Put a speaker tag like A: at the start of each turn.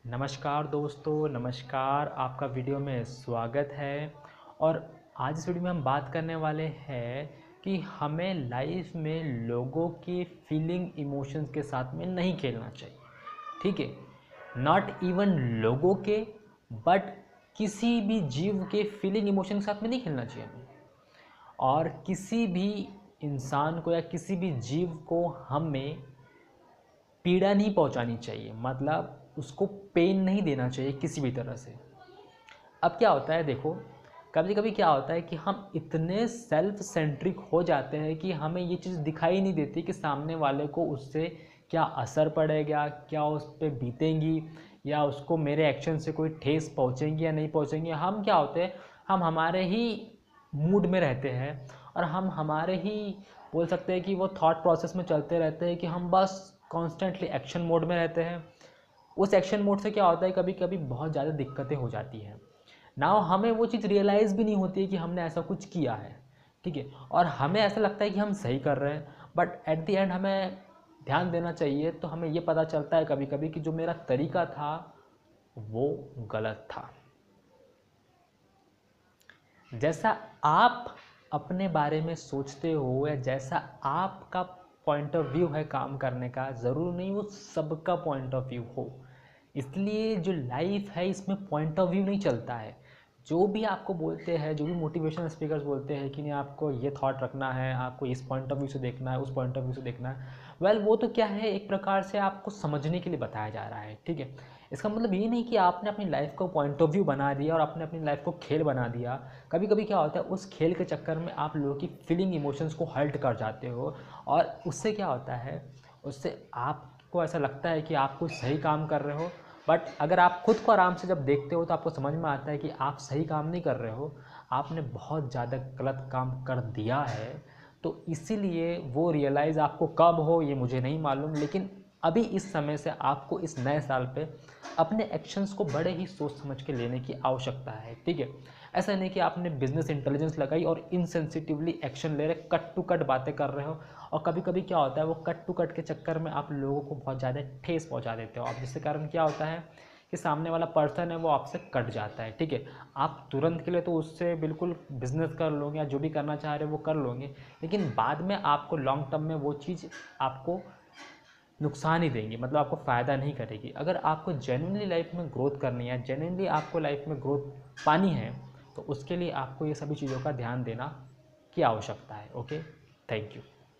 A: नमस्कार दोस्तों, नमस्कार। आपका वीडियो में स्वागत है। और आज इस वीडियो में हम बात करने वाले हैं कि हमें लाइफ में लोगों के फीलिंग इमोशंस के साथ में नहीं खेलना चाहिए। ठीक है, नॉट इवन लोगों के, बट किसी भी जीव के फीलिंग इमोशन के साथ में नहीं खेलना चाहिए हमें। और किसी भी इंसान को या किसी भी जीव को हमें पीड़ा नहीं पहुंचानी चाहिए, मतलब उसको पेन नहीं देना चाहिए किसी भी तरह से। अब क्या होता है, देखो, कभी कभी क्या होता है कि हम इतने सेल्फ सेंट्रिक हो जाते हैं कि हमें ये चीज़ दिखाई नहीं देती कि सामने वाले को उससे क्या असर पड़ेगा, क्या उस पर बीतेंगी, या उसको मेरे एक्शन से कोई ठेस पहुँचेंगी या नहीं पहुँचेंगी। हम क्या होते हैं, हम हमारे ही मूड में रहते हैं और हम हमारे ही बोल सकते हैं कि वो थॉट प्रोसेस में चलते रहते हैं कि हम बस कॉन्स्टेंटली एक्शन मोड में रहते हैं। उस एक्शन मोड से क्या होता है, कभी कभी बहुत ज़्यादा दिक्कतें हो जाती हैं ना। हमें वो चीज़ रियलाइज़ भी नहीं होती है कि हमने ऐसा कुछ किया है। ठीक है, और हमें ऐसा लगता है कि हम सही कर रहे हैं, बट एट द एंड हमें ध्यान देना चाहिए। तो हमें ये पता चलता है कभी कभी कि जो मेरा तरीका था वो गलत था। जैसा आप अपने बारे में सोचते हो या जैसा आपका पॉइंट ऑफ व्यू है काम करने का, ज़रूर नहीं वो सबका पॉइंट ऑफ व्यू हो। इसलिए जो लाइफ है इसमें पॉइंट ऑफ व्यू नहीं चलता है। जो भी आपको बोलते हैं, जो भी मोटिवेशनल स्पीकर्स बोलते हैं कि नहीं आपको ये थॉट रखना है, आपको इस पॉइंट ऑफ व्यू से देखना है, उस पॉइंट ऑफ व्यू से देखना है, वेल वो तो क्या है, एक प्रकार से आपको समझने के लिए बताया जा रहा है। ठीक है, इसका मतलब ये नहीं कि आपने अपनी लाइफ को पॉइंट ऑफ व्यू बना दिया और आपने अपनी लाइफ को खेल बना दिया। कभी कभी क्या होता है, उस खेल के चक्कर में आप लोगों की फीलिंग इमोशंस को हर्ट कर जाते हो, और उससे क्या होता है, उससे आपको ऐसा लगता है कि आप कुछ सही काम कर रहे हो। बट अगर आप खुद को आराम से जब देखते हो तो आपको समझ में आता है कि आप सही काम नहीं कर रहे हो, आपने बहुत ज़्यादा गलत काम कर दिया है। तो इसीलिए वो रियलाइज़ आपको कब हो ये मुझे नहीं मालूम, लेकिन अभी इस समय से आपको इस नए साल पे अपने एक्शंस को बड़े ही सोच समझ के लेने की आवश्यकता है। ठीक है, ऐसा नहीं कि आपने बिजनेस इंटेलिजेंस लगाई और इनसेंसिटिवली एक्शन ले रहे, कट टू कट बातें कर रहे हो। और कभी कभी क्या होता है, वो कट टू कट के चक्कर में आप लोगों को बहुत ज़्यादा ठेस पहुंचा देते हो। अब जिसके कारण क्या होता है कि सामने वाला पर्सन है वो आपसे कट जाता है। ठीक है, आप तुरंत के लिए तो उससे बिल्कुल बिजनेस कर लोगे या जो भी करना चाह रहे हो वो कर लोगे, लेकिन बाद में आपको लॉन्ग टर्म में वो चीज़ आपको नुकसान ही देंगी, मतलब आपको फ़ायदा नहीं करेगी। अगर आपको जेन्युइनली लाइफ में ग्रोथ करनी है, जेन्युइनली आपको लाइफ में ग्रोथ पानी है, तो उसके लिए आपको ये सभी चीज़ों का ध्यान देना की आवश्यकता है। Okay, thank you.